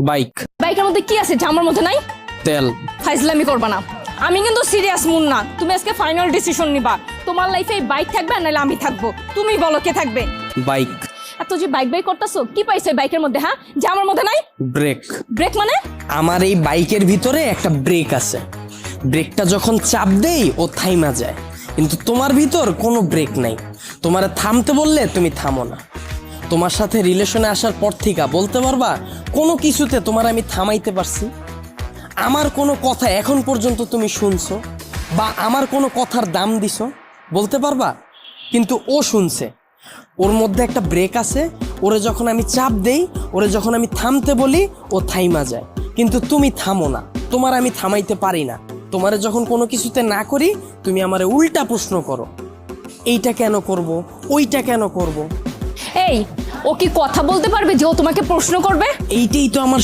Bike. বাইকের মধ্যে কি আছে জামার মধ্যে নাই? তেল। ফাইজলামি করবা না, আমি কিন্তু সিরিয়াস মুন্না। তুমি আজকে ফাইনাল ডিসিশন নিবা, তোমার লাইফে এই বাইক থাকবে নাহলে আমি থাকবো। তুমি বলো কে থাকবে? বাইক। এত যে বাইক বাইক করতেছো, কি পাইছো এই বাইকের মধ্যে? হ্যাঁ, জামার মধ্যে নাই? ব্রেক। ব্রেক মানে? আমার এই বাইকের ভিতরে একটা ব্রেক আছে, ব্রেকটা যখন চাপ দেই ও থাইমা যায়, কিন্তু তোমার ভিতর কোনো ব্রেক নাই। তোমারে থামতে বললে তুমি থামো না। তোমার সাথে রিলেশনে আসার পর থেকে বলতে পারবা কোনো কিছুতে তোমার আমি থামাইতে পারছি? আমার কোনো কথা এখন পর্যন্ত তুমি শুনছো বা আমার কোনো কথার দাম দিছো বলতে পারবা? কিন্তু ও শুনছে, ওর মধ্যে একটা ব্রেক আছে, ওরে যখন আমি চাপ দেই, ওরে যখন আমি থামতে বলি ও থাইমা যায়, কিন্তু তুমি থামো না। তোমার আমি থামাইতে পারি না। তোমারে যখন কোনো কিছুতে না করি তুমি আমারে উল্টা প্রশ্ন করো, এইটা কেন করব, ওইটা কেন করব। এই, ও কি কথা বলতে পারবে যে ও তোমাকে প্রশ্ন করবে? এইটাই তো আমার